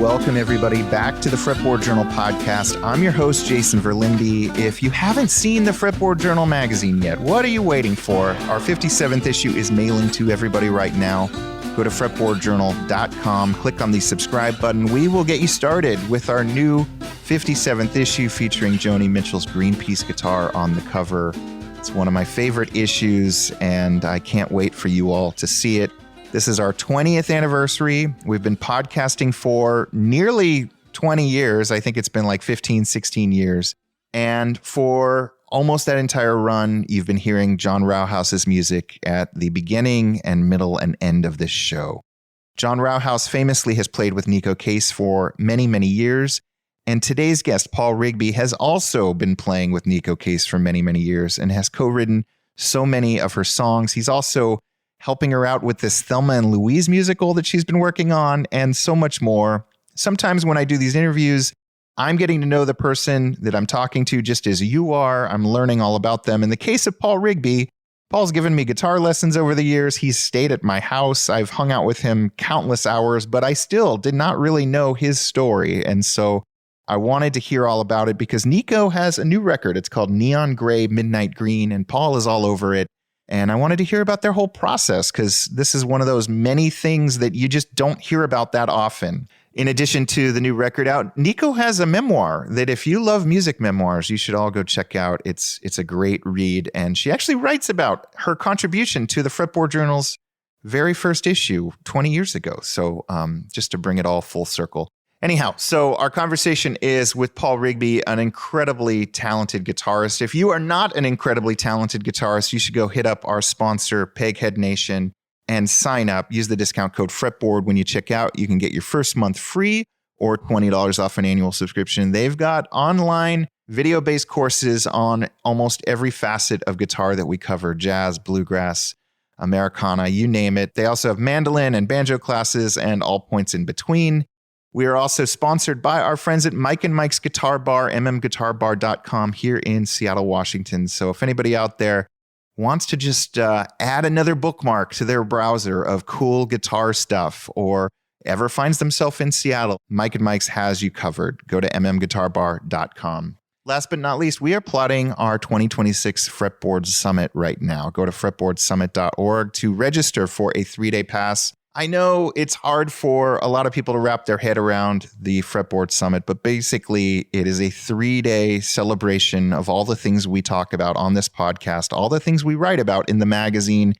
welcome everybody back to the Fretboard Journal podcast. I'm your host, Jason Verlinde. If you haven't seen the Fretboard Journal magazine yet, what are you waiting for? Our 57th issue is mailing to everybody right now. Go to fretboardjournal.com, click on the subscribe button. We will get you started with our new 57th issue featuring Joni Mitchell's Greenpeace guitar on the cover. It's one of my favorite issues, and I can't wait for you all to see it. This is our 20th anniversary. We've been podcasting for nearly 20 years. I think it's been like 15, 16 years. And for almost that entire run, you've been hearing John Rauhaus's music at the beginning and middle and end of this show. John Rauhaus famously has played with Neko Case for many, many years. And today's guest, Paul Rigby, has also been playing with Neko Case for many, many years and has co-written so many of her songs. He's also helping her out with this Thelma and Louise musical that she's been working on, and so much more. Sometimes when I do these interviews, I'm getting to know the person that I'm talking to just as you are. I'm learning all about them. In the case of Paul Rigby, Paul's given me guitar lessons over the years. He's stayed at my house. I've hung out with him countless hours, but I still did not really know his story. And so I wanted to hear all about it because Neko has a new record. It's called Neon Gray, Midnight Green, and Paul is all over it. And I wanted to hear about their whole process because this is one of those many things that you just don't hear about that often. In addition to the new record out, Neko has a memoir that if you love music memoirs, you should all go check out. It's a great read. And she actually writes about her contribution to the Fretboard Journal's very first issue 20 years ago. So just to bring it all full circle. Anyhow, so our conversation is with Paul Rigby, an incredibly talented guitarist. If you are not an incredibly talented guitarist, you should go hit up our sponsor, Peghead Nation, and sign up. Use the discount code FRETBOARD when you check out. You can get your first month free or $20 off an annual subscription. They've got online video-based courses on almost every facet of guitar that we cover: jazz, bluegrass, Americana, you name it. They also have mandolin and banjo classes and all points in between. We are also sponsored by our friends at Mike and Mike's Guitar Bar, mmguitarbar.com here in Seattle, Washington. So if anybody out there wants to just add another bookmark to their browser of cool guitar stuff or ever finds themselves in Seattle, Mike and Mike's has you covered. Go to mmguitarbar.com. Last but not least, we are plotting our 2026 Fretboard Summit right now. Go to fretboardsummit.org to register for a 3-day pass. I know it's hard for a lot of people to wrap their head around the Fretboard Summit, but basically it is a 3-day celebration of all the things we talk about on this podcast, all the things we write about in the magazine.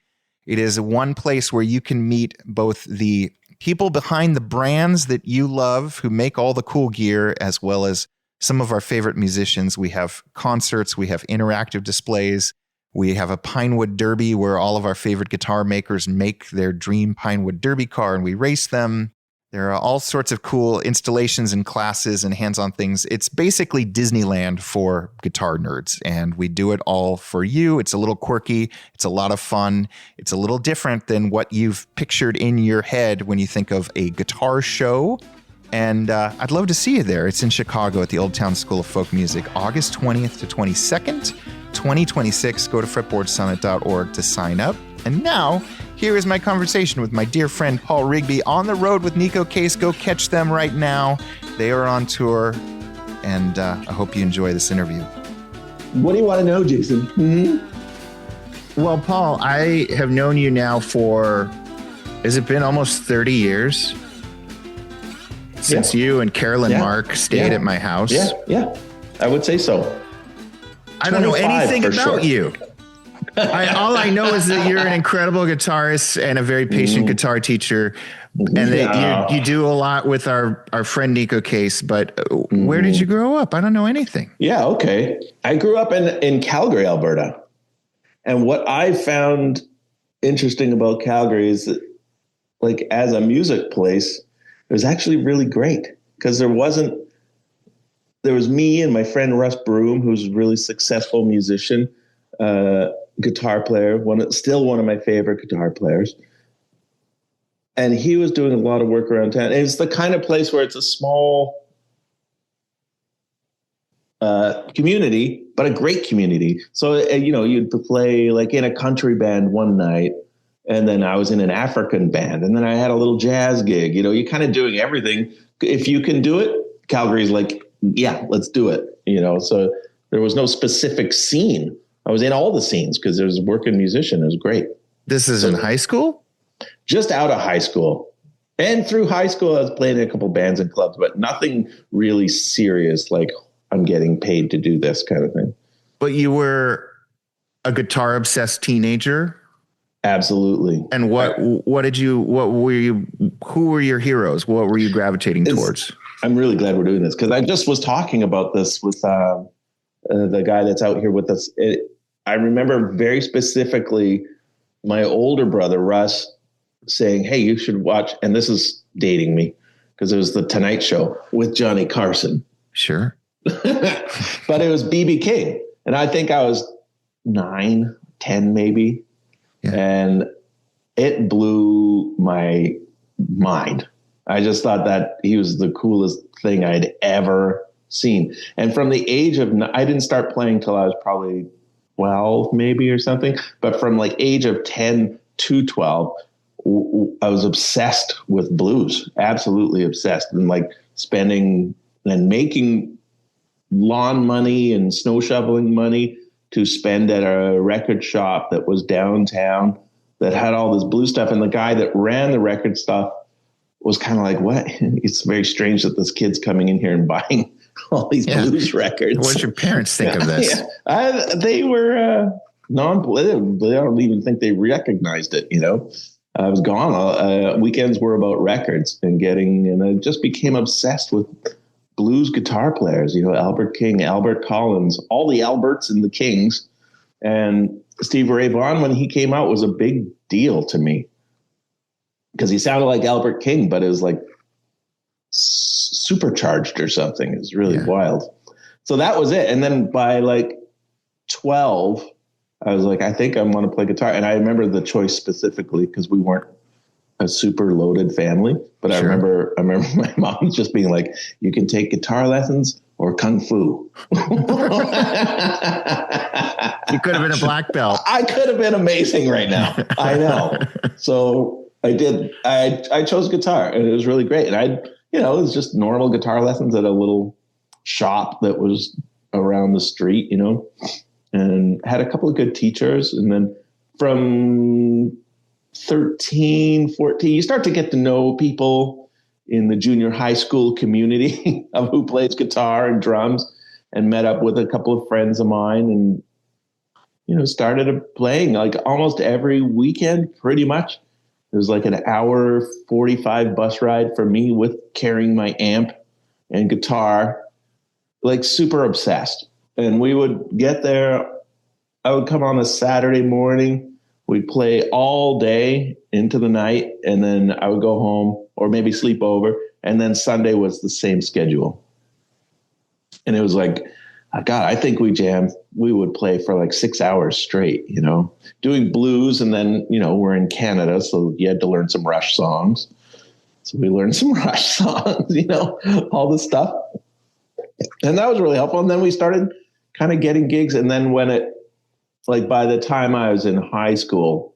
It is one place where you can meet both the people behind the brands that you love who make all the cool gear, as well as some of our favorite musicians. We have concerts, we have interactive displays. We have a Pinewood Derby where all of our favorite guitar makers make their dream Pinewood Derby car and we race them. There are all sorts of cool installations and classes and hands-on things. It's basically Disneyland for guitar nerds, and we do it all for you. It's a little quirky. It's a lot of fun. It's a little different than what you've pictured in your head when you think of a guitar show. And I'd love to see you there. It's in Chicago at the Old Town School of Folk Music, August 20th to 22nd. 2026. Go to fretboardsummit.org to sign up. And now, here is my conversation with my dear friend Paul Rigby on the road with Neko Case. Go catch them right now. They are on tour, and I hope you enjoy this interview. What do you want to know, Jason? Mm-hmm. Well, Paul, I have known you now for, has it been almost 30 years? Since you and Carolyn Mark stayed at my house? Yeah, I would say so. I don't know anything about you. All I know is that you're an incredible guitarist and a very patient guitar teacher, and that you do a lot with our friend Neko Case. But where did you grow up? I don't know anything. Yeah, okay. I grew up in Calgary, Alberta. And what I found interesting about Calgary is that, like, as a music place, it was actually really great because there was me and my friend Russ Broom, who's a really successful musician, guitar player, still one of my favorite guitar players. And he was doing a lot of work around town. And it's the kind of place where it's a small community, but a great community. So, you'd play like in a country band one night And then I was in an African band, and then I had a little jazz gig. You know, you're kind of doing everything. If you can do it, Calgary's like, yeah, let's do it. You know, so there was no specific scene. I was in all the scenes because there was a working musician. It was great. This is in high school? Just out of high school. And through high school, I was playing in a couple bands and clubs, but nothing really serious, like I'm getting paid to do this kind of thing. But you were a guitar obsessed teenager? Absolutely. And who were your heroes? What were you gravitating towards? I'm really glad we're doing this because I just was talking about this with the guy that's out here with us. I remember very specifically my older brother, Russ, saying, hey, you should watch. And this is dating me because it was the Tonight Show with Johnny Carson. Sure. But it was B.B. King. And I think I was 9, 10 maybe. Yeah. And it blew my mind. I just thought that he was the coolest thing I'd ever seen. And from the age of, I didn't start playing till I was probably 12 maybe or something. But from like age of 10 to 12, I was obsessed with blues, absolutely obsessed, and like spending and making lawn money and snow shoveling money to spend at a record shop that was downtown that had all this blues stuff. And the guy that ran the record stuff was kind of like, what? It's very strange that this kid's coming in here and buying all these blues records. What did your parents think of this? They were non-political. They don't even think they recognized it, you know. I was gone. Weekends were about records and I just became obsessed with blues guitar players, you know, Albert King, Albert Collins, all the Alberts and the Kings. And Steve Ray Vaughan, when he came out, was a big deal to me because he sounded like Albert King, but it was like supercharged or something. It was really wild. So that was it. And then by like 12, I was like, I think I want to play guitar. And I remember the choice specifically because we weren't a super loaded family. But sure. I remember my mom just being like, you can take guitar lessons or Kung Fu. You could have been a black belt. I could have been amazing right now. I know. So I did. I chose guitar and it was really great. And it was just normal guitar lessons at a little shop that was around the street, you know, and had a couple of good teachers. And then from 13, 14, you start to get to know people in the junior high school community of who plays guitar and drums, and met up with a couple of friends of mine and, you know, started playing like almost every weekend, pretty much. It was like an hour 45 bus ride for me with carrying my amp and guitar, like super obsessed. And we would get there. I would come on a Saturday morning. We'd play all day into the night, and then I would go home or maybe sleep over. And then Sunday was the same schedule. And it was like, God, I think we would play for like 6 hours straight, you know, doing blues. And then, you know, we're in Canada, so you had to learn some Rush songs. So we learned some Rush songs, you know, all this stuff. And that was really helpful. And then we started kind of getting gigs. And then by the time I was in high school,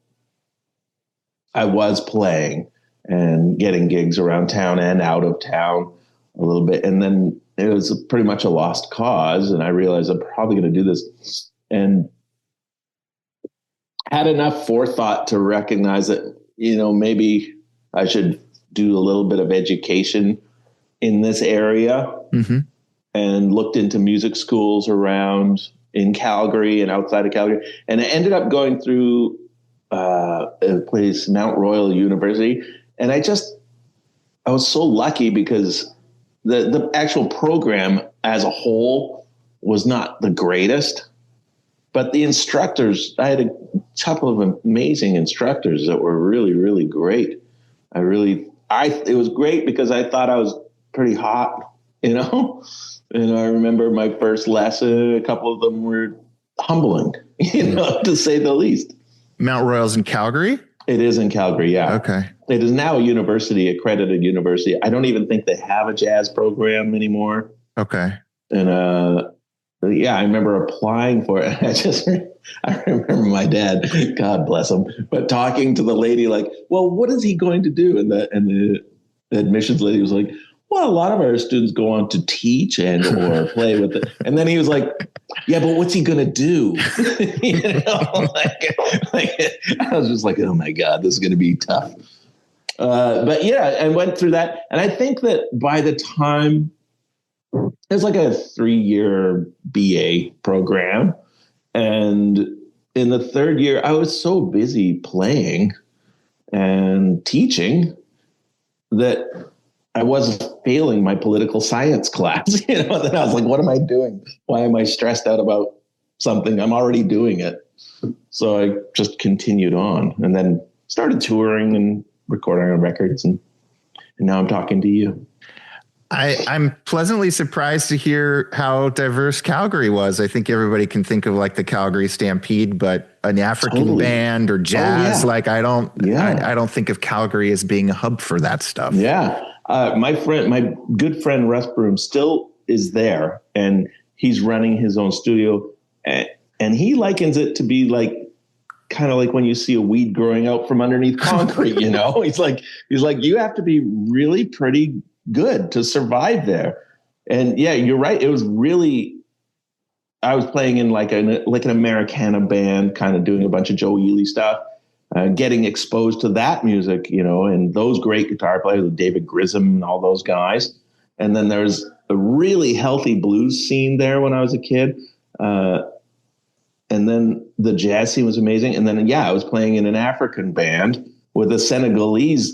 I was playing and getting gigs around town and out of town a little bit. And then it was pretty much a lost cause. And I realized I'm probably going to do this, and had enough forethought to recognize that, you know, maybe I should do a little bit of education in this area. Mm-hmm. And looked into music schools around in Calgary and outside of Calgary. And I ended up going through a place, Mount Royal University. And I was so lucky because the actual program as a whole was not the greatest, but the instructors, I had a couple of amazing instructors that were really, really great. It was great because I thought I was pretty hot, you know? And I remember my first lesson, a couple of them were humbling, you know, to say the least. Mount Royal's in Calgary? It is in Calgary, yeah. Okay. It is now a university, accredited university. I don't even think they have a jazz program anymore. Okay. And I remember applying for it. I remember my dad, God bless him, but talking to the lady like, well, what is he going to do? And the admissions lady was like, well, a lot of our students go on to teach and or play with it. And then he was like, yeah, but what's he going to do? You know, I was just like, oh my God, this is going to be tough. But yeah, I went through that. And I think that by the time it was like a 3-year BA program. And in the third year, I was so busy playing and teaching that I wasn't failing my political science class. You know, then I was like, what am I doing? Why am I stressed out about something? I'm already doing it. So I just continued on and then started touring and recording on records. And now I'm talking to you. I'm pleasantly surprised to hear how diverse Calgary was. I think everybody can think of like the Calgary Stampede, but an African band or jazz, like I don't think of Calgary as being a hub for that stuff. Yeah. My good friend Russ Broom still is there, and he's running his own studio, and he likens it to be like kind of like when you see a weed growing out from underneath concrete. You know, he's like you have to be really pretty good to survive there. And yeah, you're right. It was really, I was playing in like an Americana band, kind of doing a bunch of Joe Ely stuff, getting exposed to that music, you know, and those great guitar players, David Grissom and all those guys. And then there's a really healthy blues scene there when I was a kid. And then the jazz scene was amazing. And then, yeah, I was playing in an African band with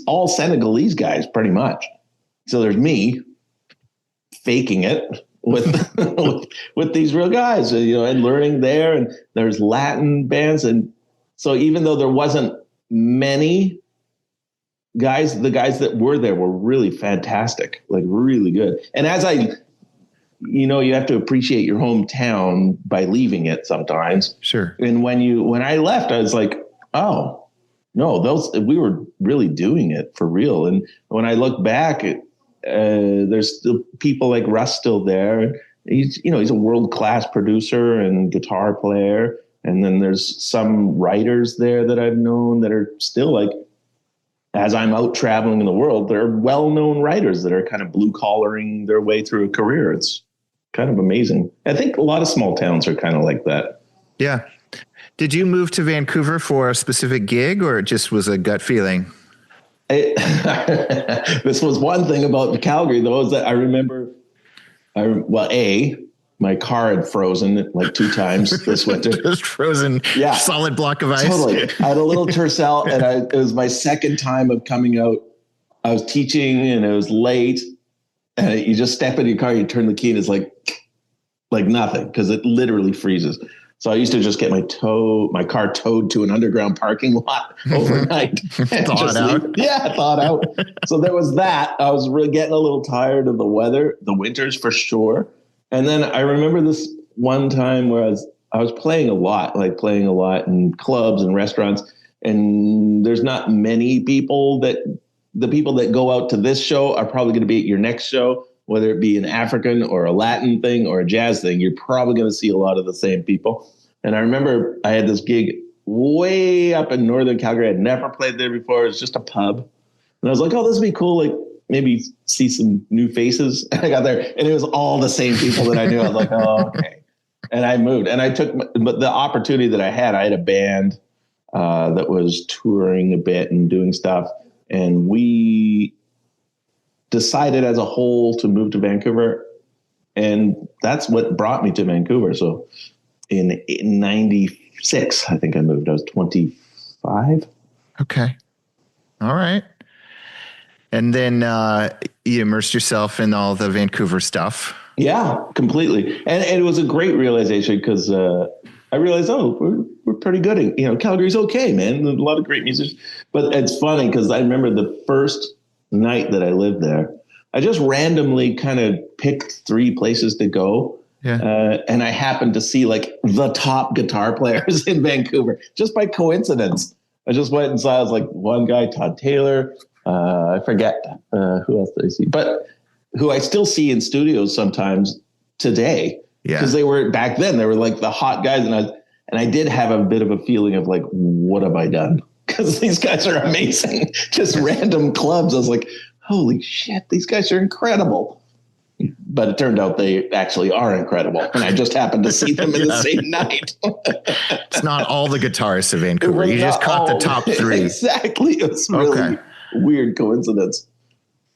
all Senegalese guys pretty much. So there's me faking it with with these real guys, you know, and learning there. And there's Latin bands, and so even though there wasn't many guys, the guys that were there were really fantastic, like really good. And you have to appreciate your hometown by leaving it sometimes. Sure. And when I left, I was like, oh no, we were really doing it for real. And when I look back, there's still people like Russ still there. He's a world-class producer and guitar player. And then there's some writers there that I've known that are still like, as I'm out traveling in the world, they're well-known writers that are kind of blue-collaring their way through a career. It's kind of amazing. I think a lot of small towns are kind of like that. Yeah. Did you move to Vancouver for a specific gig, or it just was a gut feeling? This was one thing about Calgary, though, is that I remember, my car had frozen like 2 times this winter. Just frozen, solid block of ice. Totally. I had a little Tercel, and it was my second time of coming out. I was teaching, and it was late, and you just step in your car, you turn the key, and it's like nothing, because it literally freezes. So I used to just get my car towed to an underground parking lot overnight. Thawed out. So there was that. I was really getting a little tired of the weather, the winters for sure. And then I remember this one time where I was playing a lot in clubs and restaurants. And there's not many people the people that go out to this show are probably going to be at your next show, whether it be an African or a Latin thing or a jazz thing. You're probably going to see a lot of the same people. And I remember I had this gig way up in northern Calgary. I'd never played there before. It was just a pub. And I was like, oh, this would be cool. Like maybe see some new faces. And I got there, and it was all the same people that I knew. I was like, oh, okay. And I moved. And I took the opportunity that I had a band that was touring a bit and doing stuff. And we decided as a whole to move to Vancouver. And that's what brought me to Vancouver. So in 96, I think I moved. I was 25. Okay. All right. And then you immersed yourself in all the Vancouver stuff. Yeah, completely. And it was a great realization, because I realized, we're pretty good at, Calgary's okay, man. There's a lot of great musicians. But it's funny, because I remember the first night that I lived there, I just randomly kind of picked 3 places to go. Yeah. And I happened to see like the top guitar players in Vancouver just by coincidence. I just went and saw, I was like, one guy, Todd Taylor. I forget who else did I see, but who I still see in studios sometimes today. Yeah. Because they were back then, they were like the hot guys. And And I did have a bit of a feeling of like, what have I done? Because these guys are amazing. Just random clubs. I was like, holy shit, these guys are incredible. But it turned out they actually are incredible. And I just happened to see them in the same night. It's not all the guitarists of Vancouver. You just caught the top 3. Exactly. It was really weird coincidence.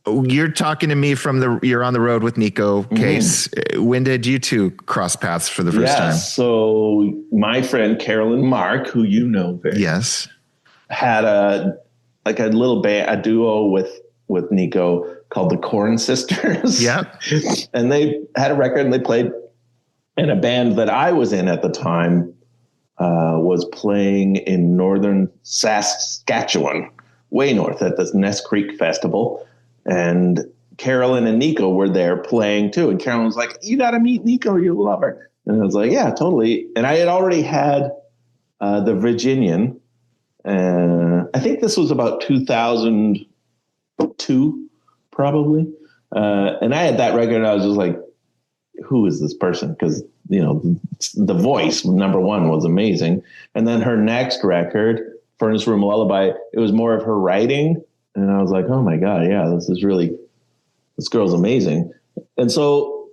You're talking to me you're on the road with Neko Case. When did you two cross paths for the first time? So my friend Carolyn Mark, who you know very had a little band, a duo with Neko called the Corn Sisters. Yep. And they had a record and they played in a band that I was in at the time, was playing in northern Saskatchewan, way north at the Ness Creek Festival. And Carolyn and Neko were there playing too. And Carolyn was like, you got to meet Neko. You'll love her. And I was like, yeah, totally. And I had already had the Virginian. I think this was about 2002, probably. And I had that record and I was just like, who is this person? Because, the voice, number one, was amazing. And then her next record, Furnace Room Lullaby, it was more of her writing. And I was like, oh my God, yeah, this girl's amazing. And so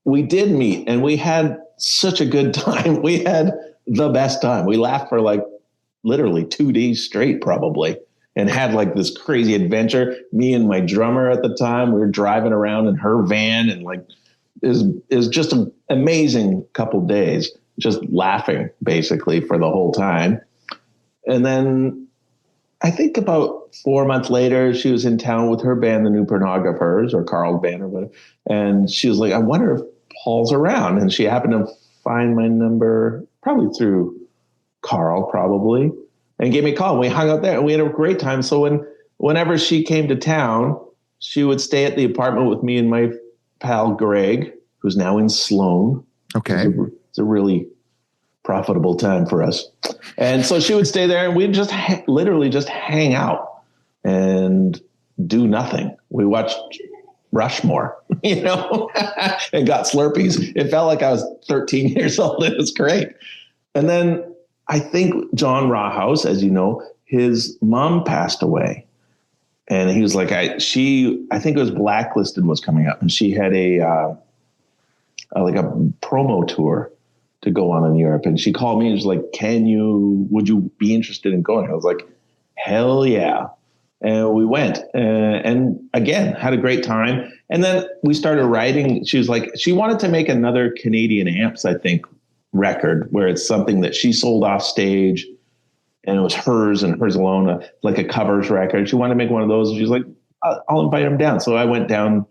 we did meet and we had such a good time. We had the best time. We laughed for like literally 2 days straight probably and had like this crazy adventure. Me and my drummer at the time, we were driving around in her van and like it was just an amazing couple days, just laughing basically for the whole time. And then I think about 4 months later, she was in town with her band, the New Pornographers, or Carl's band or whatever. And she was like, I wonder if Paul's around. And she happened to find my number probably through Carl, probably, and gave me a call. And we hung out there and we had a great time. So whenever she came to town, she would stay at the apartment with me and my pal Greg, who's now in Sloan. Okay. It's a really profitable time for us. And so she would stay there and we'd just literally just hang out and do nothing. We watched Rushmore, and got Slurpees. It felt like I was 13 years old. It was great. And then I think John Rawhouse, as you know, his mom passed away. And he was like, I think it was Blacklisted was coming up and she had a promo tour to go on in Europe. And she called me and was like, would you be interested in going? I was like, hell yeah. And we went and again, had a great time. And then we started writing. She was like, she wanted to make another Canadian Amps, I think, record where it's something that she sold off stage and it was hers and hers alone, like a covers record. She wanted to make one of those. And she was like, I'll invite him down. So I went down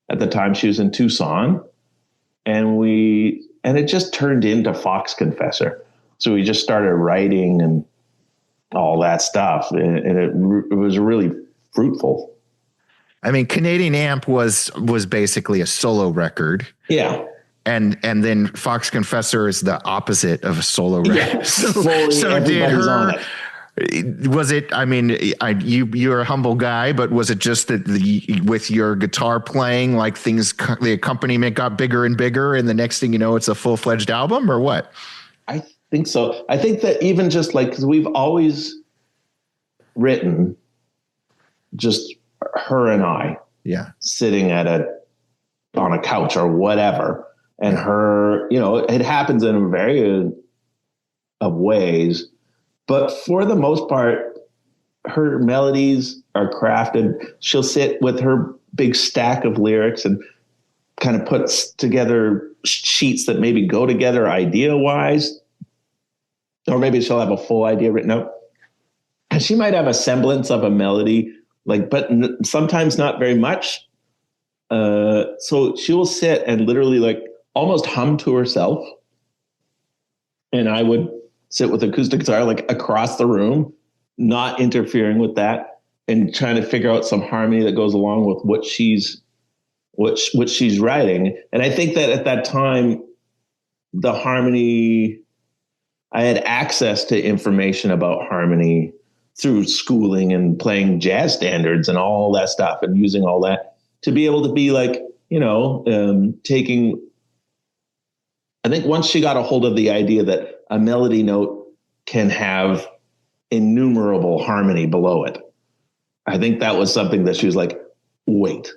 at the time she was in Tucson and it just turned into Fox Confessor. So we just started writing and all that stuff. And it was really fruitful. I mean, Canadian Amp was basically a solo record. Yeah. And then Fox Confessor is the opposite of a solo record. Yeah, so did her, was it, I mean, you're a humble guy, but was it just that with your guitar playing, like the accompaniment got bigger and bigger and the next thing you know, it's a full-fledged album or what? I think so. I think that even just like, cause we've always written just her and I sitting on a couch or whatever. And her, it happens in a variety of ways, but for the most part, her melodies are crafted. She'll sit with her big stack of lyrics and kind of puts together sheets that maybe go together idea wise, or maybe she'll have a full idea written out. And she might have a semblance of a melody, but sometimes not very much. So she will sit and literally almost hum to herself. And I would sit with acoustic guitar, across the room, not interfering with that and trying to figure out some harmony that goes along with what she's writing. And I think that at that time, the harmony, I had access to information about harmony through schooling and playing jazz standards and all that stuff and using all that to be able to be taking, I think once she got a hold of the idea that a melody note can have innumerable harmony below it. I think that was something that she was like, wait,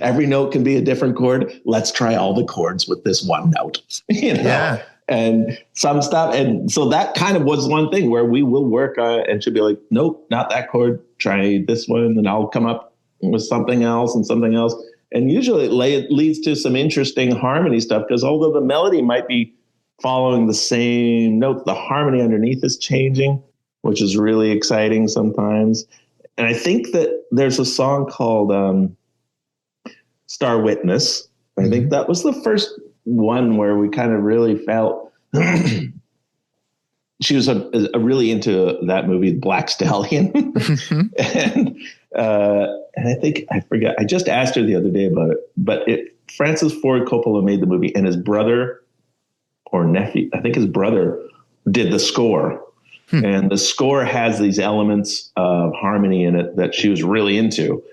every note can be a different chord. Let's try all the chords with this one note, Yeah. and some stuff. And so that kind of was one thing where we will work and she'll be like, nope, not that chord. Try this one. And I'll come up with something else and something else. And usually it leads to some interesting harmony stuff, because although the melody might be following the same notes, the harmony underneath is changing, which is really exciting sometimes. And I think that there's a song called Star Witness. I think that was the first one where we kind of really felt she was really into that movie, Black Stallion. and I think, I forget, I just asked her the other day about it, but Francis Ford Coppola made the movie, and his brother or nephew, I think his brother, did the score. And the score has these elements of harmony in it that she was really into.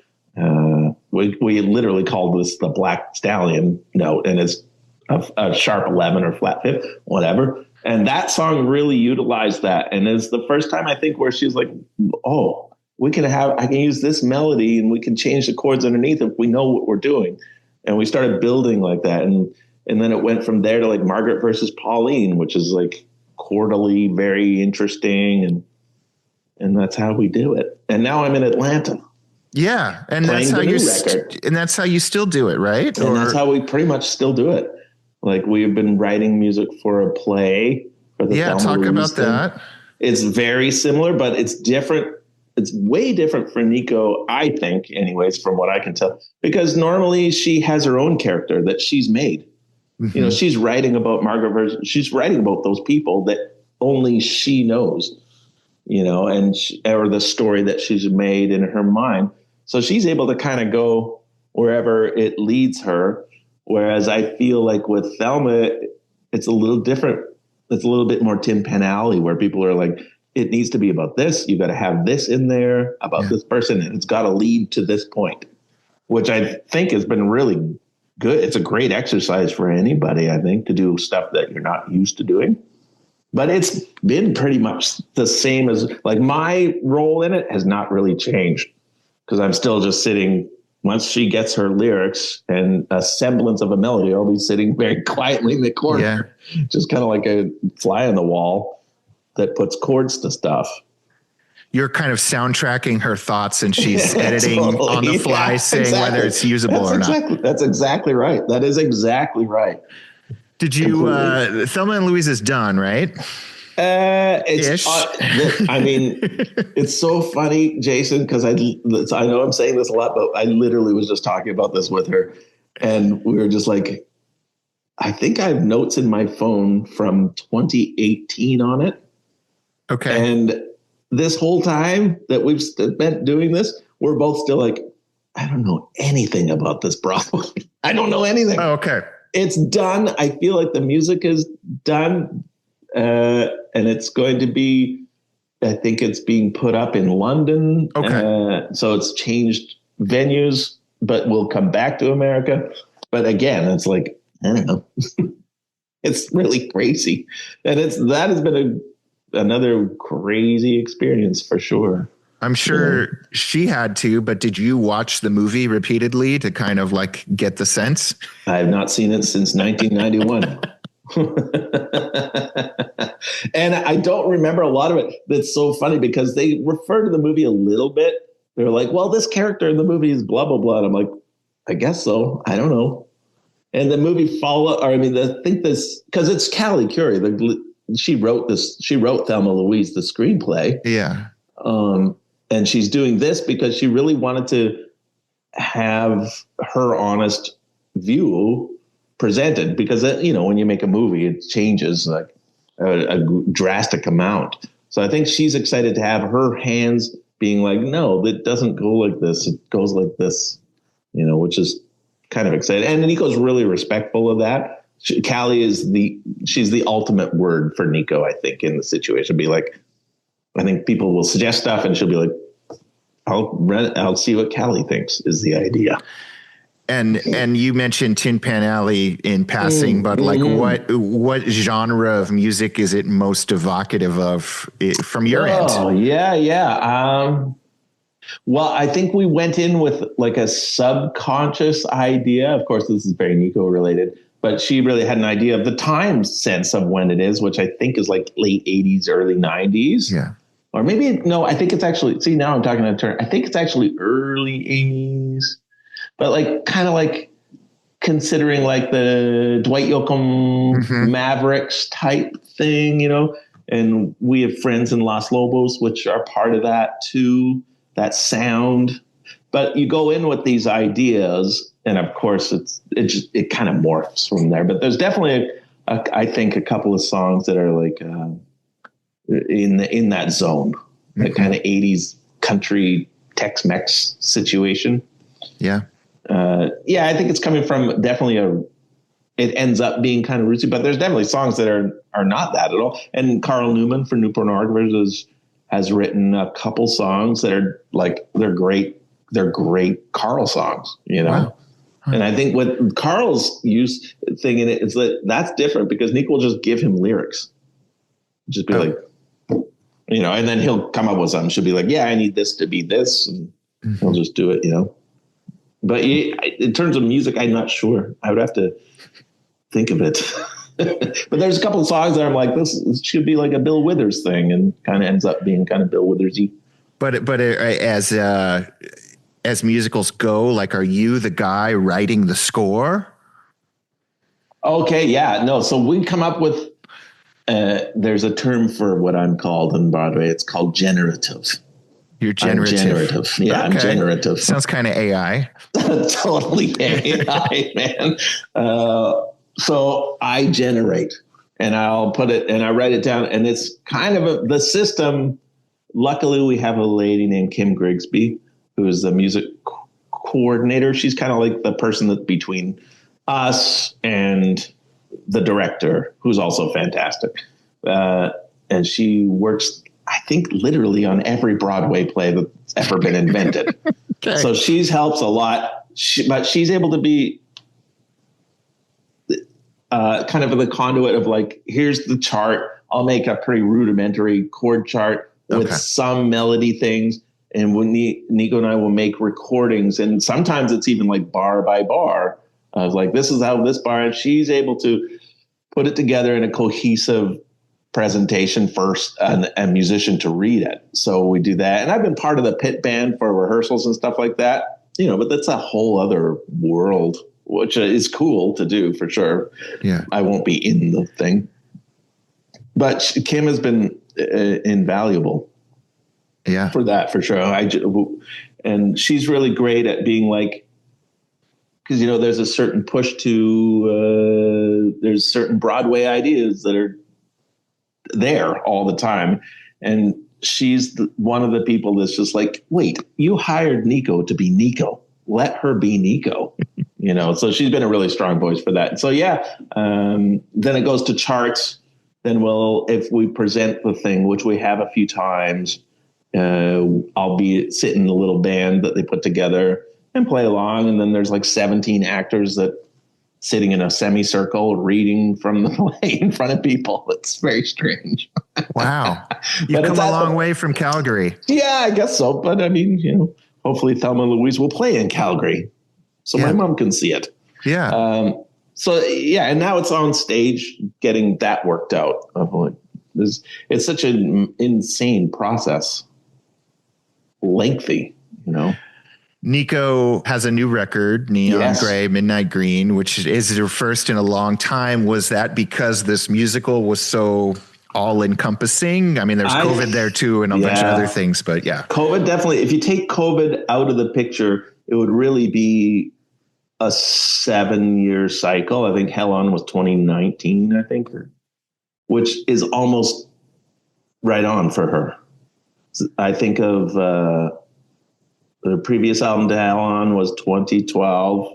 We literally called this the Black Stallion note, and it's a sharp 11 or flat fifth, whatever. And that song really utilized that. And it's the first time, I think, where she's like, oh, I can use this melody and we can change the chords underneath if we know what we're doing. And we started building like that. And then it went from there to like Margaret versus Pauline, which is like chordally very interesting. And that's how we do it. And now I'm in Atlanta. Yeah. And that's how that's how you still do it, right? And that's how we pretty much still do it. Like, we have been writing music for a play for the talk about that. It's very similar, but it's different. It's way different for Neko, I think, anyways, from what I can tell, because normally she has her own character that she's made. Mm-hmm. You know, she's writing about she's writing about those people that only she knows, you know, or the story that she's made in her mind. So she's able to kind of go wherever it leads her. Whereas I feel like with Thelma, it's a little different. It's a little bit more Tin Pan Alley, where people are like, it needs to be about this. You got to have this in there about this person, and it's got to lead to this point, which I think has been really good. It's a great exercise for anybody, I think, to do stuff that you're not used to doing. But it's been pretty much the same as, like, my role in it has not really changed, because I'm still just sitting. Once she gets her lyrics and a semblance of a melody, I'll be sitting very quietly in the corner, just kind of like a fly on the wall that puts chords to stuff. You're kind of soundtracking her thoughts, and she's editing on the fly, saying whether it's usable or not. That's exactly right. That is exactly right. Did you, Thelma and Louise is done, right? I mean, it's so funny, Jason, because I know I'm saying this a lot, but I literally was just talking about this with her, and we were just like, I think I have notes in my phone from 2018 on it. Okay. And this whole time that we've spent doing this, we're both still like, I don't know anything about this Broadway. I don't know anything. Oh, okay. It's done. I feel like the music is done. And it's going to be, I think it's being put up in London. Okay. So it's changed venues, but we'll come back to America. But again, it's like, I don't know. It's really crazy. And that has been another crazy experience for sure. I'm sure she had to, but did you watch the movie repeatedly to kind of like get the sense? I have not seen it since 1991. And I don't remember a lot of it. That's so funny, because they refer to the movie a little bit. They're like, well, this character in the movie is blah, blah, blah. And I'm like, I guess so. I don't know. And the movie because it's Callie Curry. She wrote Thelma Louise, the screenplay. Yeah. And she's doing this because she really wanted to have her honest view presented, because, you know, when you make a movie, it changes like a drastic amount. So I think she's excited to have her hands being like, no, it doesn't go like this. It goes like this, you know, which is kind of exciting. And Neko's really respectful of that. Callie she's the ultimate word for Neko, I think, in the situation. Be like, I think people will suggest stuff and she'll be like, I'll see what Callie thinks is the idea. And you mentioned Tin Pan Alley in passing, but like what genre of music is it most evocative of from your end? Oh, yeah. Well, I think we went in with like a subconscious idea. Of course, this is very Neko related, but she really had an idea of the time sense of when it is, which I think is like late 80s, early 90s. Yeah. Or maybe, no, I think it's actually, see, now I'm talking in turn. I think it's actually early 80s, but like kind of like considering like the Dwight Yoakam Mavericks type thing, you know, and we have friends in Los Lobos, which are part of that too, that sound. But you go in with these ideas, and of course it kind of morphs from there. But there's definitely, I think, a couple of songs that are like in that zone, that kind of 80s country Tex-Mex situation. Yeah. I think it's coming from definitely it ends up being kind of rootsy, but there's definitely songs that are not that at all. And Carl Newman for Newport News has written a couple songs that are like, they're great Carl songs, you know? Wow. And I think what Carl's thing in it is that's different because Neko will just give him lyrics. Just be like, you know, and then he'll come up with something. She'll be like, yeah, I need this to be this. And he'll just do it, you know? But in terms of music, I'm not sure. I would have to think of it. But there's a couple of songs that I'm like, this should be like a Bill Withers thing, and kind of ends up being kind of Bill Withersy. But as musicals go, like, are you the guy writing the score? Okay, yeah, no. So we come up with. There's a term for what I'm called in Broadway. It's called generative. You're generative. I'm generative. Yeah, okay. I'm generative. Sounds kind of AI. Totally AI, man. So I generate, and I'll put it, and I write it down, and it's kind of the system. Luckily, we have a lady named Kim Grigsby, who is the music coordinator. She's kind of like the person that's between us and the director, who's also fantastic. And she works, I think, literally on every Broadway play that's ever been invented. Okay. So she helps a lot, but she's able to be kind of the conduit of like, here's the chart. I'll make a pretty rudimentary chord chart with some melody things. And when Neko and I will make recordings, and sometimes it's even like bar by bar. I was like, this is how this bar, and she's able to put it together in a cohesive presentation first, and a musician to read it. So we do that. And I've been part of the pit band for rehearsals and stuff like that, you know, but that's a whole other world, which is cool to do for sure. Yeah. I won't be in the thing, but Kim has been invaluable. Yeah. For that, for sure. And she's really great at being like, because, you know, there's a certain push to, there's certain Broadway ideas that are there all the time. And she's one of the people that's just like, wait, you hired Neko to be Neko. Let her be Neko, you know? So she's been a really strong voice for that. So, yeah. Then it goes to charts. Then if we present the thing, which we have a few times, I'll be sitting in a little band that they put together and play along. And then there's like 17 actors that sitting in a semicircle reading from the play in front of people. It's very strange. Wow. You've come a long way from Calgary. Yeah, I guess so. But I mean, you know, hopefully Thelma and Louise will play in Calgary so my mom can see it. Yeah. So yeah. And now it's on stage getting that worked out. It's such an insane process. Lengthy, you know. Neko has a new record, Neon Gray, Midnight Green, which is her first in a long time. Was that because this musical was so all encompassing? I mean, there's COVID there too, and a bunch of other things, but yeah. COVID definitely, if you take COVID out of the picture, it would really be a 7-year cycle. I think Hell On was 2019, I think, which is almost right on for her. I think of the previous album to Hell On was 2012,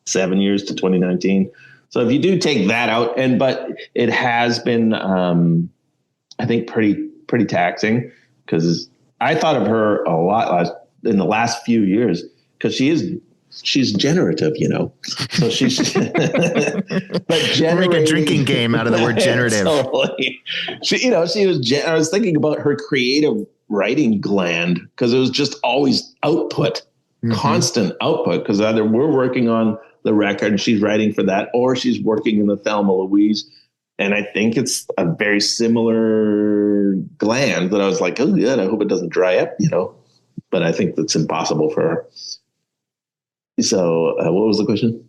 7 years to 2019. So if you do take that out, but it has been, I think, pretty taxing, because I thought of her a lot in the last few years, because she is she's generative, so she's, but make a drinking game out of the word generative. Totally. She was, I was thinking about her creative writing gland, because it was just always output, constant output, because either we're working on the record and she's writing for that, or she's working in the Thelma Louise. And I think it's a very similar gland that I was like, oh, good, I hope it doesn't dry up, but I think that's impossible for her. So what was the question?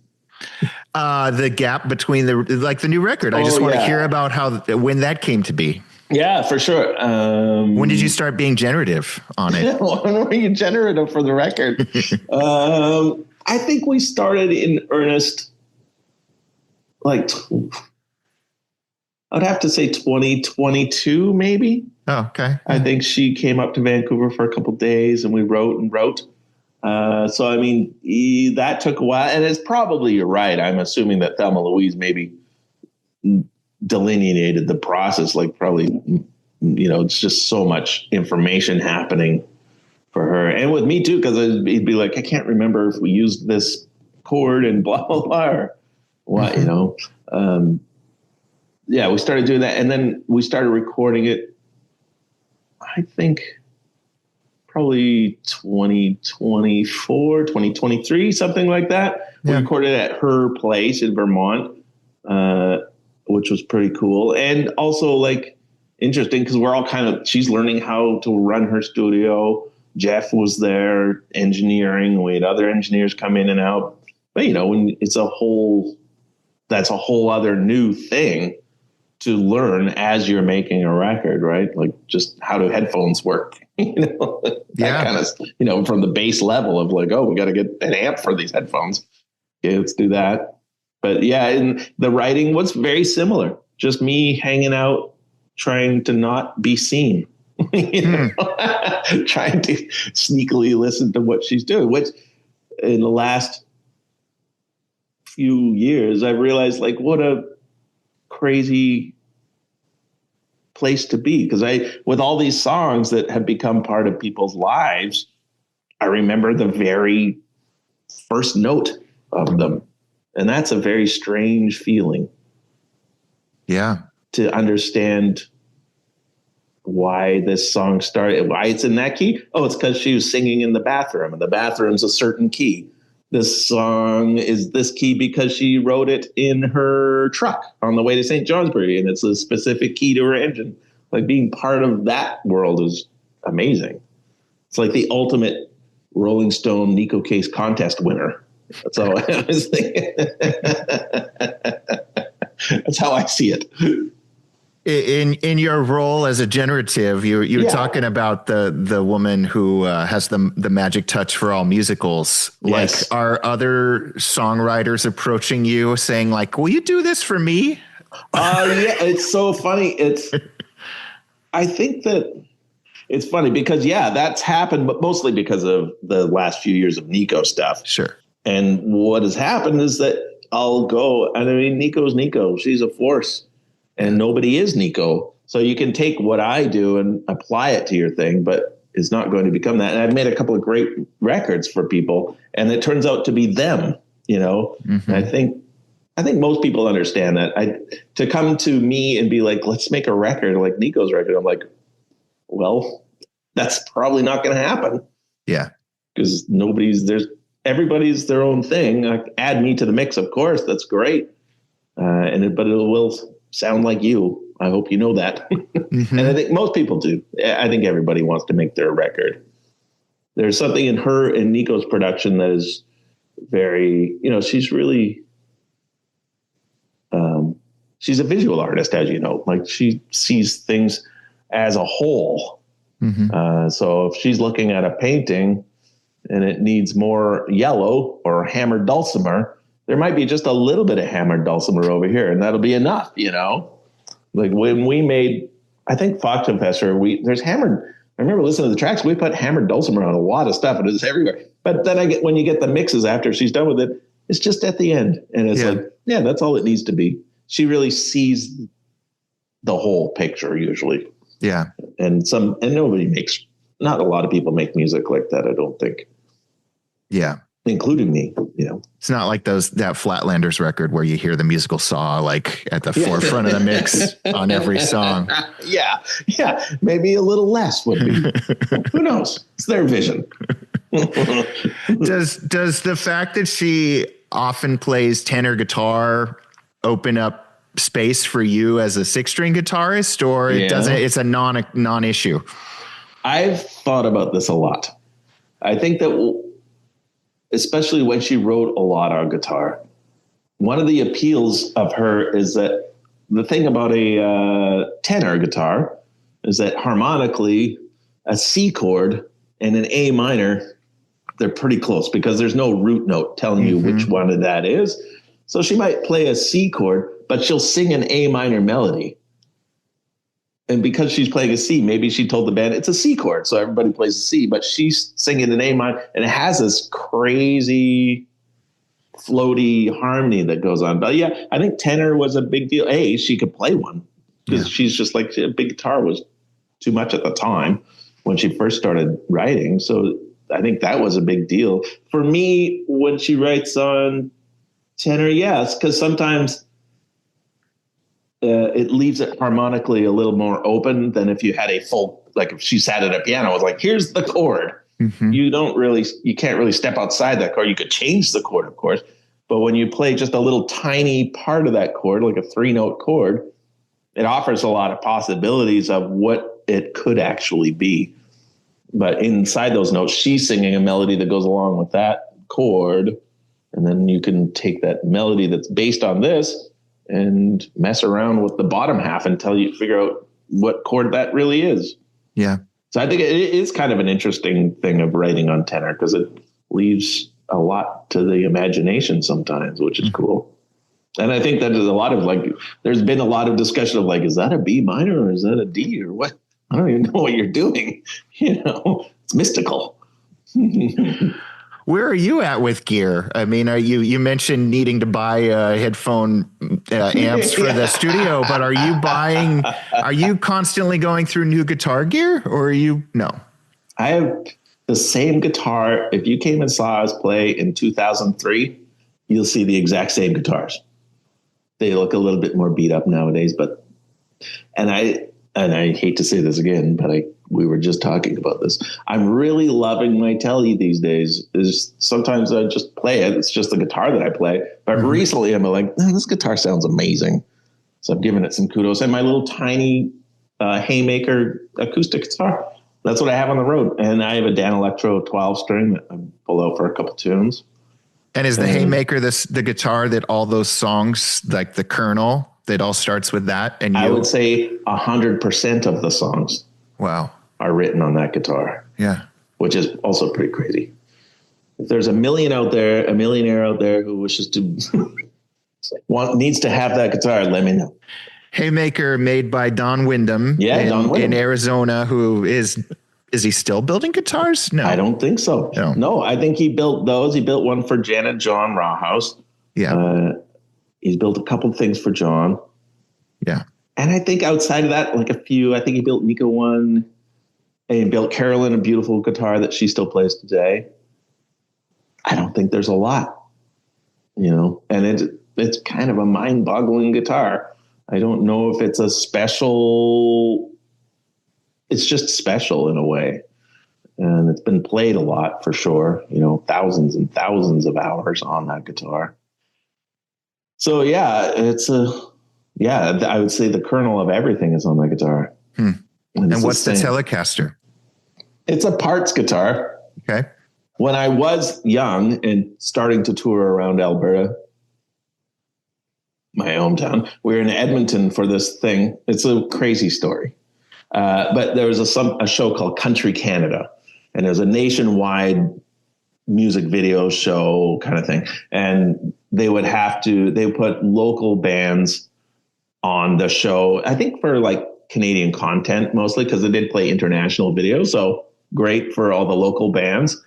The gap between the new record. I just want to hear about when that came to be. Yeah, for sure. When did you start being generative on it? When were you generative for the record? I think we started in earnest, like, I'd have to say 2022, maybe. Oh, okay. I think she came up to Vancouver for a couple of days and we wrote. So, I mean, that took a while, and it's probably, you're right. I'm assuming that Thelma Louise maybe delineated the process, like probably, it's just so much information happening for her. And with me too, because it'd be like, I can't remember if we used this chord and blah, blah, blah, or what, yeah, we started doing that. And then we started recording it, I think, probably 2024, 2023, something like that. Yeah. We recorded at her place in Vermont, which was pretty cool. And also, like, interesting, because we're all she's learning how to run her studio. Jeff was there engineering. We had other engineers come in and out. But, when it's that's a whole other new thing to learn as you're making a record, right? Like, just how do headphones work? That kind of, from the base level of like, oh, we got to get an amp for these headphones. Okay, let's do that. But yeah, and the writing was very similar. Just me hanging out, trying to not be seen, trying to sneakily listen to what she's doing, which in the last few years, I've realized, like, what a crazy place to be, because with all these songs that have become part of people's lives, I remember the very first note of them, and that's a very strange feeling. Yeah, to understand why this song started, why it's in that key. Oh, it's because she was singing in the bathroom, and the bathroom's a certain key. This song is this key because she wrote it in her truck on the way to St. Johnsbury, and it's a specific key to her engine. Like, being part of that world is amazing. It's like the ultimate Rolling Stone Neko Case contest winner. That's how I was thinking. That's how I see it. In your role as a generative, you were talking about the woman who has the magic touch for all musicals. Yes. Like, are other songwriters approaching you saying, like, will you do this for me? Yeah, it's so funny. I think that it's funny because, that's happened, but mostly because of the last few years of Neko stuff. Sure. And what has happened is that I'll go, and I mean, Neko's Neko. She's a force. And nobody is Neko. So you can take what I do and apply it to your thing, but it's not going to become that. And I've made a couple of great records for people, and it turns out to be them, Mm-hmm. And I think most people understand that. To come to me and be like, let's make a record like Neko's record, I'm like, well, that's probably not going to happen. Yeah. Because everybody's their own thing. Add me to the mix, of course. That's great. But it will sound like you. I hope you know that. Mm-hmm. And I think most people do. I think everybody wants to make their record. There's something in Neko's production that is very, she's really, she's a visual artist, as you know. Like, she sees things as a whole. Mm-hmm. So if she's looking at a painting and it needs more yellow or hammered dulcimer, there might be just a little bit of hammered dulcimer over here, and that'll be enough, Like, when we made, I think, Fogtempester, there's hammered. I remember listening to the tracks. We put hammered dulcimer on a lot of stuff, and it's everywhere. But then when you get the mixes after she's done with it, it's just at the end, and it's that's all it needs to be. She really sees the whole picture usually. Yeah, and not a lot of people make music like that, I don't think. Yeah. including me, It's not like that Flatlanders record where you hear the musical saw like at the forefront of the mix on every song. Yeah. Maybe a little less would be. Who knows? It's their vision. Does the fact that she often plays tenor guitar open up space for you as a 6-string guitarist, or it doesn't? It's a non-issue. I've thought about this a lot. I think that, especially when she wrote a lot on guitar, one of the appeals of her is that the thing about a tenor guitar is that harmonically, a C chord and an A minor, they're pretty close because there's no root note telling you which one of that is. So she might play a C chord, but she'll sing an A minor melody. And because she's playing a C, maybe she told the band it's a C chord, so everybody plays a C, but she's singing an A minor, and it has this crazy floaty harmony that goes on. But yeah, I think tenor was a big deal. She could play one because she's just like, a big guitar was too much at the time when she first started writing. So I think that was a big deal. For me, when she writes on tenor, yes, because sometimes it leaves it harmonically a little more open than if you had a full, like if she sat at a piano, it was like, here's the chord. You can't really step outside that chord. You could change the chord, of course, but when you play just a little tiny part of that chord, like a 3-note chord, it offers a lot of possibilities of what it could actually be. But inside those notes, she's singing a melody that goes along with that chord. And then you can take that melody that's based on this and mess around with the bottom half until you figure out what chord that really is. Yeah. So I think it is kind of an interesting thing of writing on tenor because it leaves a lot to the imagination sometimes, which is cool. And I think that there's been a lot of discussion of like, is that a B minor or is that a D or what? I don't even know what you're doing. It's mystical. Where are you at with gear? I mean, you mentioned needing to buy headphone amps for the studio, but are you constantly going through new guitar gear or no? I have the same guitar. If you came and saw us play in 2003, you'll see the exact same guitars. They look a little bit more beat up nowadays, and I hate to say this again, but we were just talking about this. I'm really loving my Telly these days. Sometimes I just play it. It's just the guitar that I play. But recently I'm like, this guitar sounds amazing. So I've given it some kudos. And my little tiny Haymaker acoustic guitar, that's what I have on the road. And I have a Dan Electro 12-string that I pull out for a couple tunes. And is the Haymaker the guitar that all those songs, like the Colonel, that all starts with that? And I would say 100% of the songs are written on that guitar. Yeah. Which is also pretty crazy. If there's a millionaire out there who wishes to needs to have that guitar, let me know. Haymaker made by Don Wyndham in Arizona, who is he still building guitars? No. I don't think so. No, I think he built those. He built one for Janet John Rawhouse. Yeah. He's built a couple things for John. Yeah. And I think outside of that, like a few, I think he built Neko one. And he built Carolyn a beautiful guitar that she still plays today. I don't think there's a lot, and it's kind of a mind-boggling guitar. I don't know if it's it's just special in a way. And it's been played a lot for sure, thousands and thousands of hours on that guitar. So yeah, I would say the kernel of everything is on that guitar. And what's the Telecaster? It's a parts guitar. Okay. When I was young and starting to tour around Alberta, my hometown, we were in Edmonton for this thing. It's a crazy story. But there was a show called Country Canada, and it was a nationwide music video show kind of thing. And they put local bands on the show, I think for like Canadian content mostly, because they did play international videos. So great for all the local bands.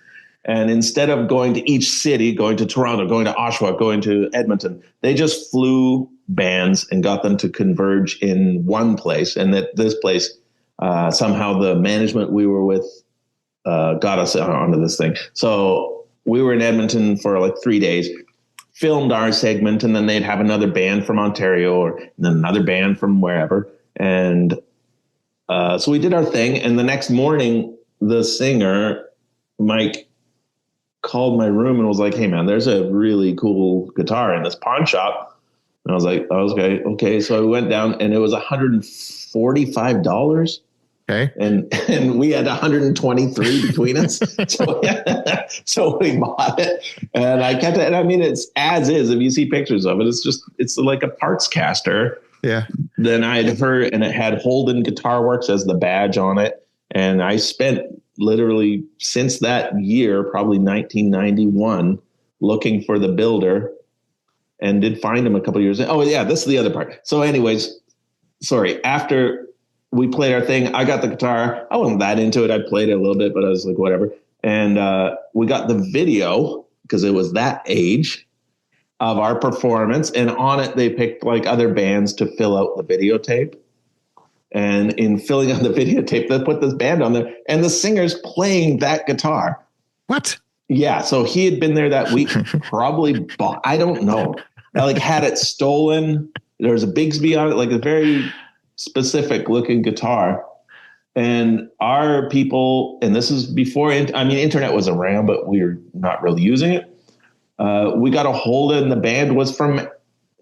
And instead of going to each city, going to Toronto, going to Oshawa, going to Edmonton, they just flew bands and got them to converge in one place. And that this place, somehow the management we were with got us onto this thing. So we were in Edmonton for like 3 days, filmed our segment, and then they'd have another band from Ontario or then another band from wherever. And so we did our thing. And the next morning, the singer, Mike, called my room and was like, hey, man, there's a really cool guitar in this pawn shop. And I was like, oh, okay. So I went down and it was $145. Okay. And we had 123 between us. So we bought it and I kept it. And I mean, it's as is. If you see pictures of it, it's like a partscaster. Yeah. Then I had heard, and it had Holden Guitar Works as the badge on it. And I spent literally since that year, probably 1991, looking for the builder and did find him a couple of years. Oh yeah, this is the other part. So anyways, sorry, after we played our thing, I got the guitar. I wasn't that into it. I played it a little bit, but I was like, whatever. And we got the video because it was that age of our performance. And on it, they picked like other bands to fill out the videotape. And in filling out the videotape, they put this band on there and the singer's playing that guitar. What? Yeah. So he had been there that week, probably bought, I don't know. I like had it stolen. There was a Bigsby on it, like a very specific looking guitar. And our people, and this is before, internet was around, but we were not really using it. We got a hold of it, and the band was from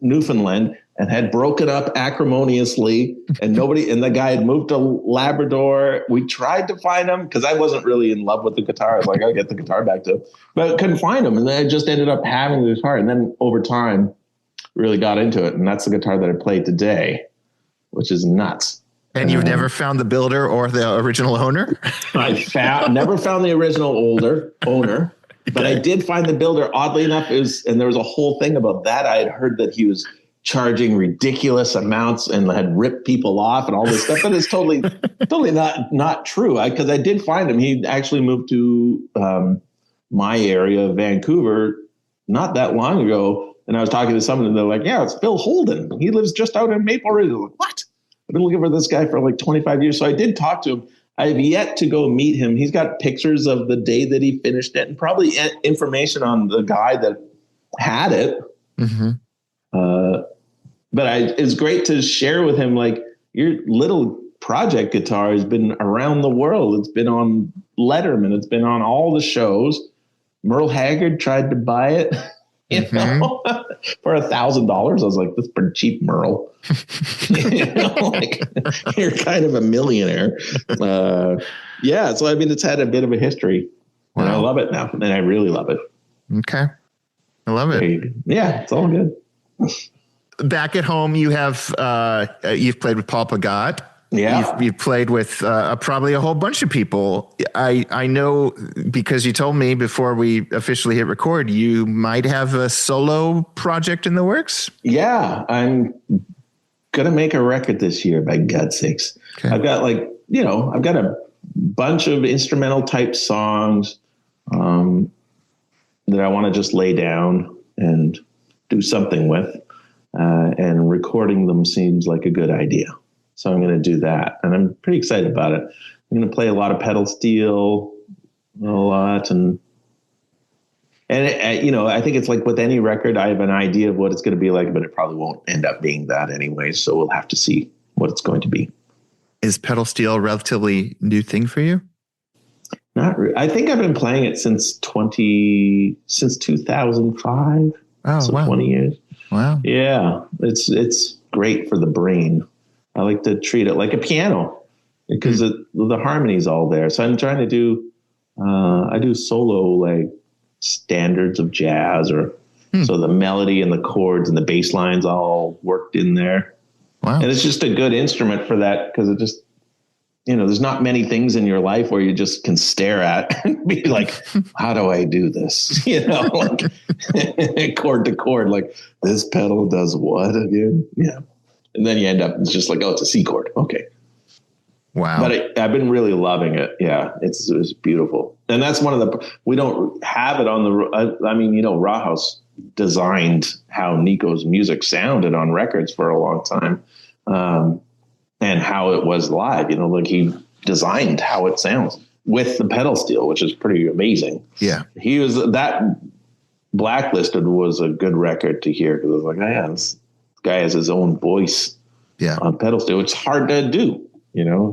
Newfoundland and had broken up acrimoniously, and the guy had moved to Labrador. We tried to find him because I wasn't really in love with the guitar. I was like, I'll get the guitar back to him, but couldn't find him. And then I just ended up having the guitar. And then over time, really got into it. And that's the guitar that I play today, which is nuts. And you've never found the builder or the original owner? Never found the original owner. But I did find the builder, oddly enough, and there was a whole thing about that. I had heard that he was charging ridiculous amounts and had ripped people off and all this stuff. But it's totally not true. Because I did find him. He actually moved to my area of Vancouver not that long ago. And I was talking to someone and they're like, yeah, it's Phil Holden. He lives just out in Maple Ridge. Like, what? I've been looking for this guy for like 25 years. So I did talk to him. I've yet to go meet him. He's got pictures of the day that he finished it and probably information on the guy that had it. Mm-hmm. But it's great to share with him, like, your little project guitar has been around the world. It's been on Letterman. It's been on all the shows. Merle Haggard tried to buy it, for $1,000. I was like, that's pretty cheap, Merle. You're kind of a millionaire. Yeah. So, I mean, it's had a bit of a history. Wow. And I love it now. And I really love it. Okay. I love it. Yeah, it's all good. Back at home, you have you've played with Paul Pagat. Yeah, you've played with probably a whole bunch of people. I know because you told me before we officially hit record, you might have a solo project in the works. Yeah, I'm gonna make a record this year. By God's sakes, okay. I've got I've got a bunch of instrumental type songs that I want to just lay down and do something with. And recording them seems like a good idea. So I'm going to do that. And I'm pretty excited about it. I'm going to play a lot of pedal steel, a lot. And I think it's like with any record, I have an idea of what it's going to be like, but it probably won't end up being that anyway. So we'll have to see what it's going to be. Is pedal steel a relatively new thing for you? Not really. I think I've been playing it since 2005. Oh, so wow. 20 years. Wow. Yeah, it's great for the brain. I like to treat it like a piano because the harmony's all there. So I'm trying to do, I do solo like standards of jazz so the melody and the chords and the bass lines all worked in there. Wow. And it's just a good instrument for that because it just, there's not many things in your life where you just can stare at and be like, how do I do this? Like chord to chord, like this pedal does what again? Yeah. And then you end up, it's just like, oh, it's a C chord. Okay. Wow. But I've been really loving it. Yeah. It's beautiful. And that's one of we don't have it on Rawhouse designed how Neko's music sounded on records for a long time. And how it was live, like he designed how it sounds. with the pedal steel, which is pretty amazing. Yeah. He was that Blacklisted was a good record to hear because I was like, oh, this guy has his own voice on pedal steel. It's hard to do,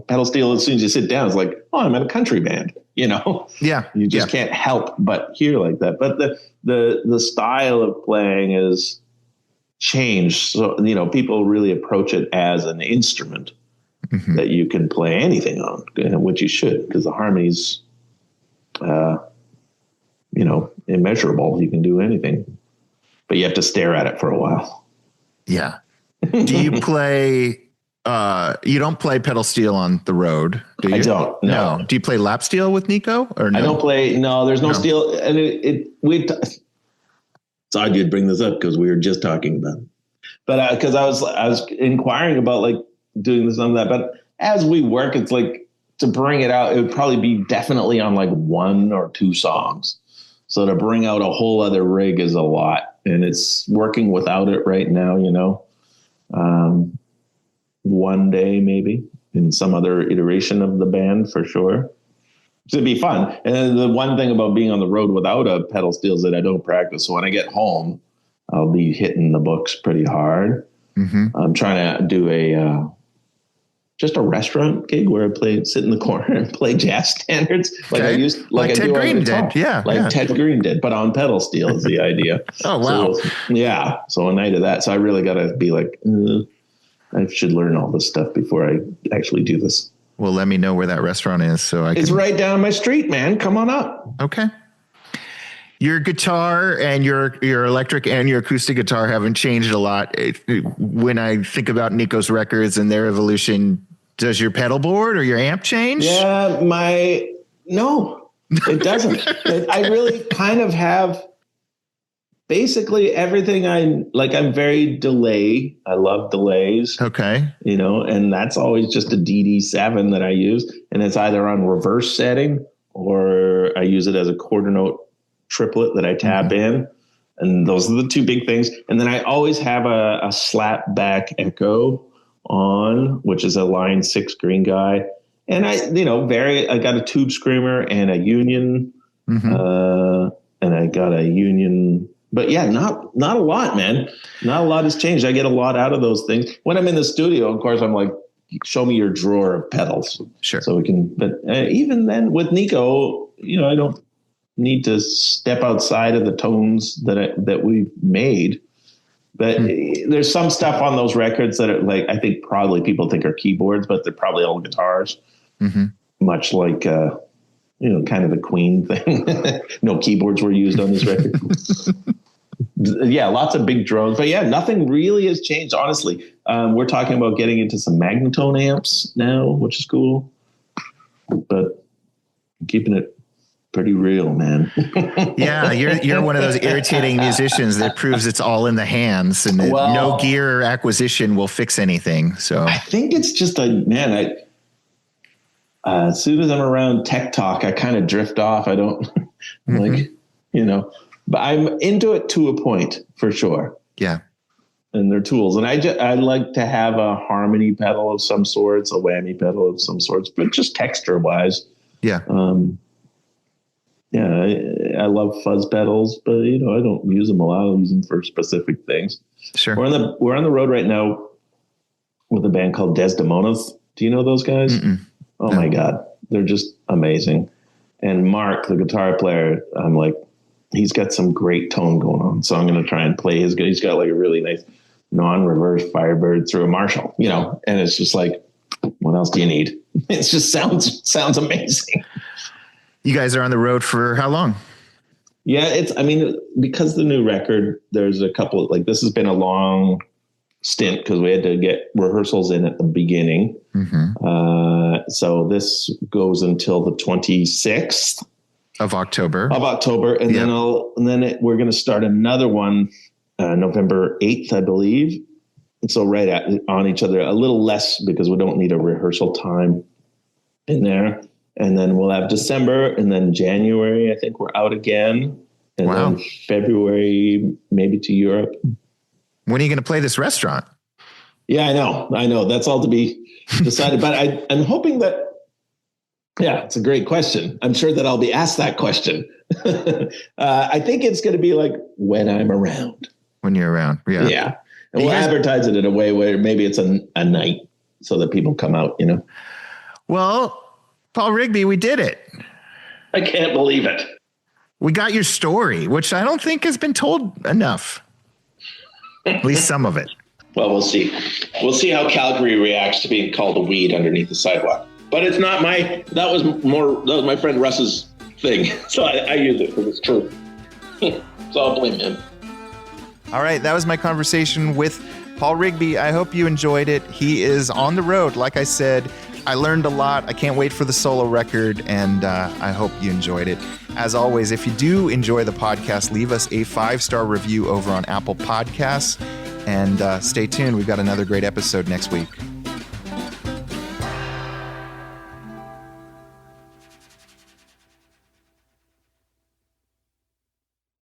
pedal steel. As soon as you sit down, it's like, oh, I'm in a country band, Yeah. You just can't help but hear like that. But the style of playing is changed. So, people really approach it as an instrument that you can play anything on, which you should, because the harmonies, immeasurable. You can do anything, but you have to stare at it for a while. Yeah. Do you play, you don't play pedal steel on the road, do you? I don't. No. Do you play lap steel with Neko or no? I don't play. No, there's no steel. And it's odd you'd bring this up because we were just talking about it. But because I was inquiring about like doing this and that, but as we work, it's like to bring it out, it would probably be definitely on like 1 or 2 songs. So to bring out a whole other rig is a lot, and it's working without it right now, one day maybe in some other iteration of the band for sure. It'd be fun. And the one thing about being on the road without a pedal steel is that I don't practice. So when I get home, I'll be hitting the books pretty hard. I'm trying to do just a restaurant gig where I sit in the corner and play jazz standards like Ted Green did. Yeah. Ted Green did, but on pedal steel is the idea. Oh, wow. So, so a night of that. So I really got to be like, I should learn all this stuff before I actually do this. Well, let me know where that restaurant is so I can. It's right down my street, man. Come on up. Okay. Your guitar and your electric and your acoustic guitar haven't changed a lot. When I think about Neko's records and their evolution, does your pedal board or your amp change? Yeah, no, it doesn't. I really kind of have basically everything I'm very delay. I love delays. Okay. And that's always just a DD7 that I use. And it's either on reverse setting or I use it as a quarter note triplet that I tap in. And those are the 2 big things. And then I always have a slap back echo on, which is a line 6 green guy. And I got a tube screamer and a union, and I got a union, but yeah, not a lot, man. Not a lot has changed. I get a lot out of those things. When I'm in the studio, of course, I'm like, show me your drawer of pedals. Sure. So we can, but even then with Neko, I don't need to step outside of the tones that we've made. But there's some stuff on those records that are like, I think probably people think are keyboards, but they're probably all guitars. Much like, kind of the Queen thing. No keyboards were used on this record. Yeah, lots of big drones. But yeah, nothing really has changed, honestly. We're talking about getting into some Magnetone amps now, which is cool. But keeping it pretty real, man. Yeah, you're one of those irritating musicians that proves it's all in the hands and that no gear acquisition will fix anything. So I think it's just as soon as I'm around tech talk, I kind of drift off. I don't but I'm into it to a point for sure. Yeah. And they're tools. And I like to have a harmony pedal of some sorts, a whammy pedal of some sorts, but just texture wise. Yeah. I love fuzz pedals, but I don't use them a lot. I use them for specific things. Sure. We're on the road right now with a band called Desdemonas. Do you know those guys? Oh my God. They're just amazing. And Mark, the guitar player, I'm like, he's got some great tone going on. So I'm going to try and play his. He's got like a really nice non-reverse Firebird through a Marshall, and it's just like, what else do you need? It just sounds amazing. You guys are on the road for how long? Yeah, because the new record, there's a couple this has been a long stint because we had to get rehearsals in at the beginning. So this goes until the 26th of October. And then we're going to start another one November 8th, I believe. And so on each other, a little less because we don't need a rehearsal time in there. And then we'll have December, and then January, I think we're out again. And then February, maybe to Europe. When are you going to play this restaurant? Yeah, I know. That's all to be decided. But I'm hoping that Yeah, it's a great question. I'm sure that I'll be asked that question. I think it's going to be like when I'm around. When you're around. Yeah. Yeah. And we'll advertise it in a way where maybe it's a night so that people come out, you know. Well, Paul Rigby, we did it. I can't believe it. We got your story, which I don't think has been told enough. At least some of it. Well, we'll see. We'll see how Calgary reacts to being called a weed underneath the sidewalk. But it's not that was my friend Russ's thing. So I use it because it's true. So I'll blame him. All right. That was my conversation with Paul Rigby. I hope you enjoyed it. He is on the road. Like I said, I learned a lot. I can't wait for the solo record, and I hope you enjoyed it. As always, if you do enjoy the podcast, leave us a 5-star review over on Apple Podcasts, and stay tuned. We've got another great episode next week.